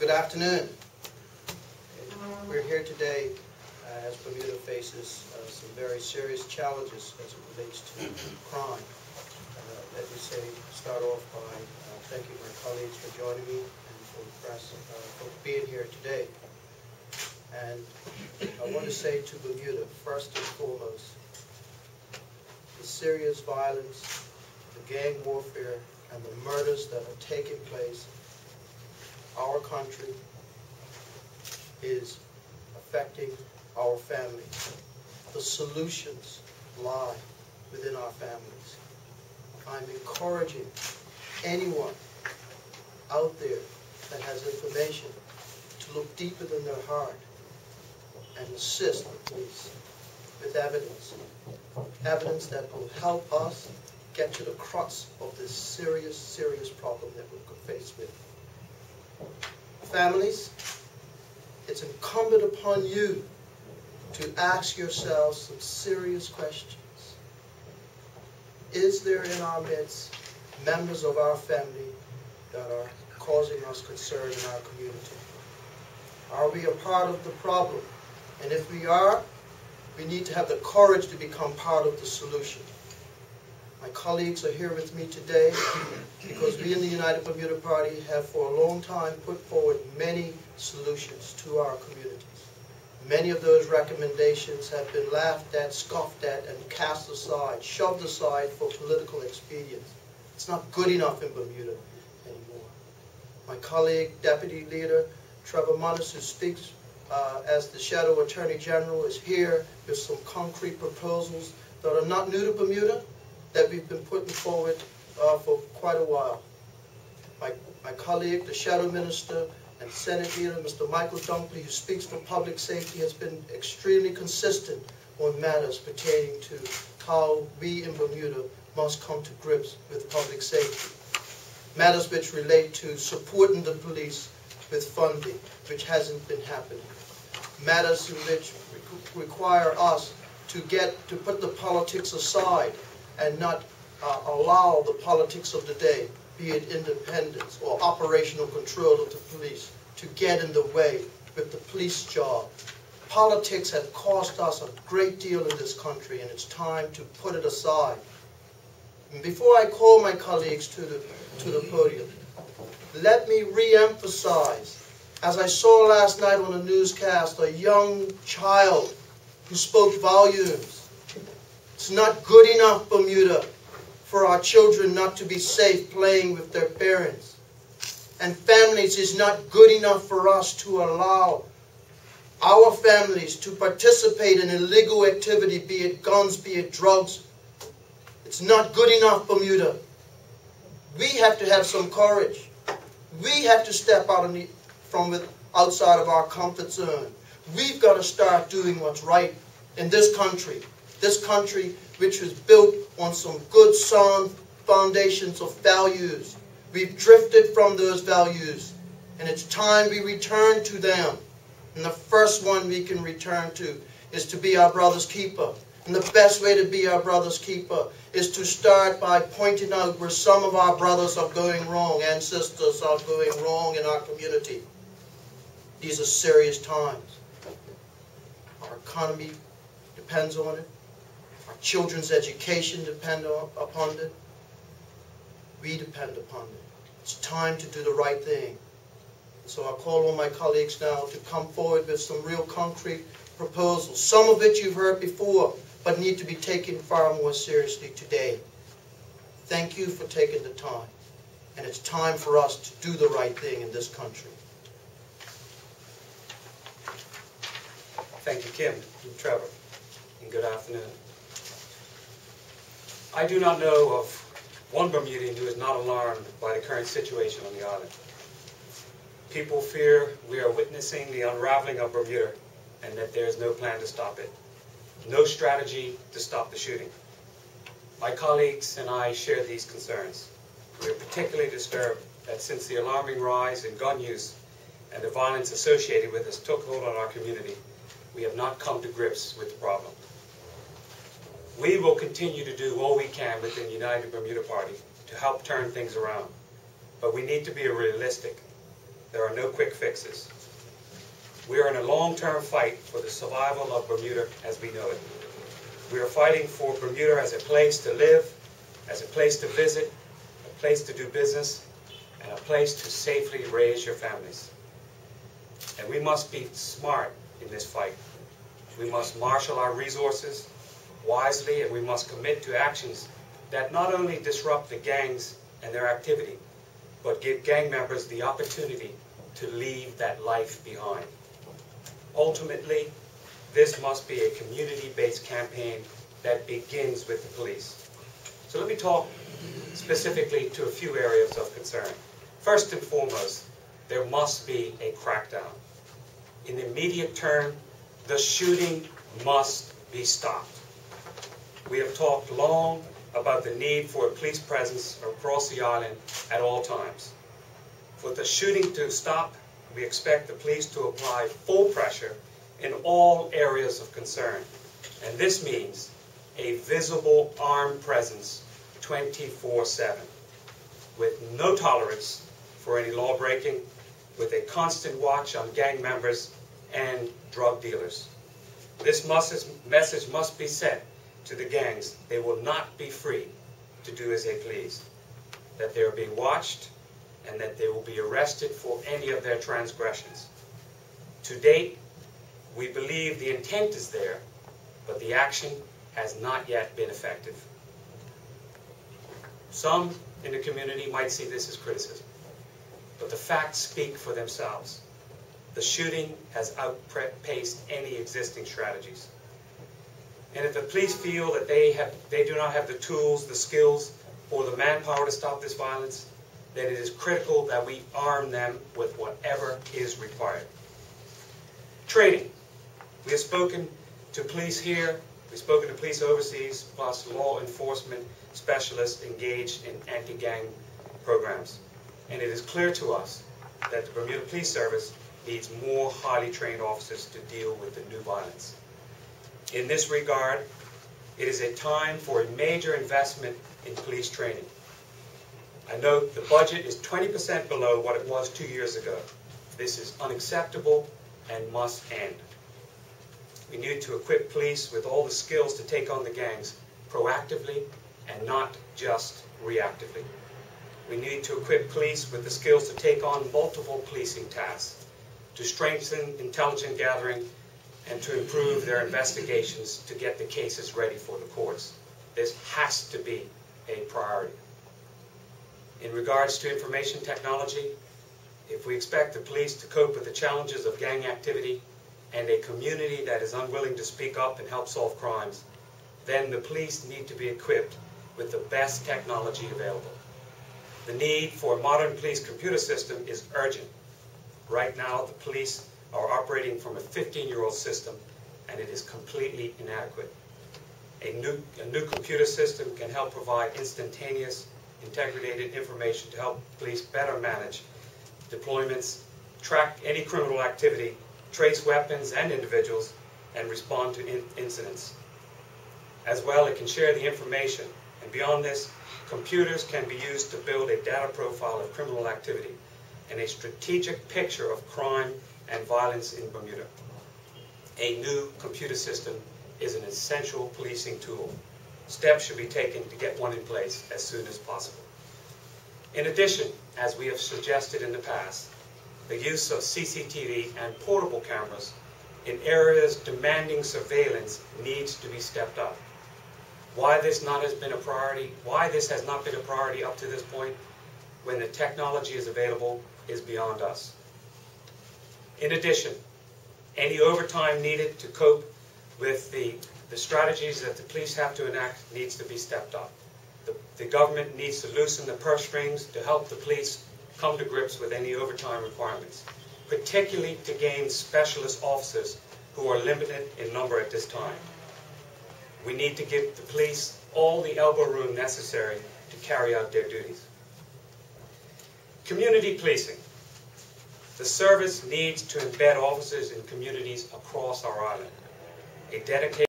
Good afternoon. We're here today as Bermuda faces some very serious challenges as it relates to crime. Let me start off by thanking my colleagues for joining me and for the press for being here today. And I want to say to Bermuda, first and foremost, the serious violence, the gang warfare, and the murders that are taking place, our country is affecting our families. The solutions lie within our families. I'm encouraging anyone out there that has information to look deeper than their heart and assist the police with evidence that will help us get to the crux of this serious, serious problem that we're faced with. Families, it's incumbent upon you to ask yourselves some serious questions. Is there in our midst members of our family that are causing us concern in our community? Are we a part of the problem? And if we are, we need to have the courage to become part of the solution. My colleagues are here with me today because we in the United Bermuda Party have for a long time put forward many solutions to our communities. Many of those recommendations have been laughed at, scoffed at, and cast aside, shoved aside for political expedience. It's not good enough in Bermuda anymore. My colleague, Deputy Leader Trevor Munnis, who speaks as the Shadow Attorney General, is here with some concrete proposals that are not new to Bermuda, that we've been putting forward for quite a while. My colleague, the Shadow Minister and Senate Leader, Mr. Michael Dunkley, who speaks for public safety, has been extremely consistent on matters pertaining to how we in Bermuda must come to grips with public safety. Matters which relate to supporting the police with funding, which hasn't been happening. Matters in which require us to put the politics aside and not allow the politics of the day, be it independence or operational control of the police, to get in the way with the police job. Politics has cost us a great deal in this country, and it's time to put it aside. And before I call my colleagues to the podium, let me re-emphasize, as I saw last night on a newscast, a young child who spoke volumes. It's not good enough, Bermuda, for our children not to be safe playing with their parents. And families, is not good enough for us to allow our families to participate in illegal activity, be it guns, be it drugs. It's not good enough, Bermuda. We have to have some courage. We have to step out from outside of our comfort zone. We've got to start doing what's right in this country. This country which was built on some good, sound foundations of values. We've drifted from those values, and it's time we return to them. And the first one we can return to is to be our brother's keeper. And the best way to be our brother's keeper is to start by pointing out where some of our brothers are going wrong and sisters are going wrong in our community. These are serious times. Our economy depends on it. Our children's education depends upon it. We depend upon it. It's time to do the right thing. So I call on my colleagues now to come forward with some real concrete proposals, some of which you've heard before, but need to be taken far more seriously today. Thank you for taking the time. And it's time for us to do the right thing in this country. Thank you, Kim and Trevor, and good afternoon. I do not know of one Bermudian who is not alarmed by the current situation on the island. People fear we are witnessing the unraveling of Bermuda and that there is no plan to stop it, no strategy to stop the shooting. My colleagues and I share these concerns. We are particularly disturbed that since the alarming rise in gun use and the violence associated with this took hold on our community, we have not come to grips with the problem. We will continue to do all we can within the United Bermuda Party to help turn things around, but we need to be realistic. there are no quick fixes. We are in a long-term fight for the survival of Bermuda as we know it. We are fighting for Bermuda as a place to live, as a place to visit, a place to do business, and a place to safely raise your families. And we must be smart in this fight. We must marshal our resources wisely, and we must commit to actions that not only disrupt the gangs and their activity, but give gang members the opportunity to leave that life behind. Ultimately, this must be a community-based campaign that begins with the police. So let me talk specifically to a few areas of concern. First and foremost, there must be a crackdown. In the immediate term, the shooting must be stopped. We have talked long about the need for a police presence across the island at all times. For the shooting to stop, we expect the police to apply full pressure in all areas of concern. And this means a visible armed presence 24/7, with no tolerance for any law breaking, with a constant watch on gang members and drug dealers. This message must be sent to the gangs. They will not be free to do as they please, that they are being watched, and that they will be arrested for any of their transgressions. To date, we believe the intent is there, but the action has not yet been effective. Some in the community might see this as criticism, but the facts speak for themselves. The shooting has outpaced any existing strategies. And if the police feel that they do not have the tools, the skills, or the manpower to stop this violence, then it is critical that we arm them with whatever is required. Training. We have spoken to police here, we've spoken to police overseas, plus law enforcement specialists engaged in anti-gang programs. And it is clear to us that the Bermuda Police Service needs more highly trained officers to deal with the new violence. In this regard, it is a time for a major investment in police training. I note the budget is 20% below what it was 2 years ago. This is unacceptable and must end. We need to equip police with all the skills to take on the gangs proactively and not just reactively. We need to equip police with the skills to take on multiple policing tasks, to strengthen intelligence gathering, and to improve their investigations to get the cases ready for the courts. This has to be a priority. In regards to information technology, if we expect the police to cope with the challenges of gang activity and a community that is unwilling to speak up and help solve crimes, then the police need to be equipped with the best technology available. The need for a modern police computer system is urgent. Right now, the police are operating from a 15-year-old system, and it is completely inadequate. A new computer system can help provide instantaneous, integrated information to help police better manage deployments, track any criminal activity, trace weapons and individuals, and respond to incidents. As well, it can share the information, and beyond this, computers can be used to build a data profile of criminal activity and a strategic picture of crime and violence in Bermuda. A new computer system is an essential policing tool. Steps should be taken to get one in place as soon as possible. In addition, as we have suggested in the past, the use of CCTV and portable cameras in areas demanding surveillance needs to be stepped up. Why this has not been a priority up to this point, when the technology is available, is beyond us. In addition, any overtime needed to cope with the strategies that the police have to enact needs to be stepped up. The government needs to loosen the purse strings to help the police come to grips with any overtime requirements, particularly to gain specialist officers who are limited in number at this time. We need to give the police all the elbow room necessary to carry out their duties. Community policing. The service needs to embed officers in communities across our island. A dedicated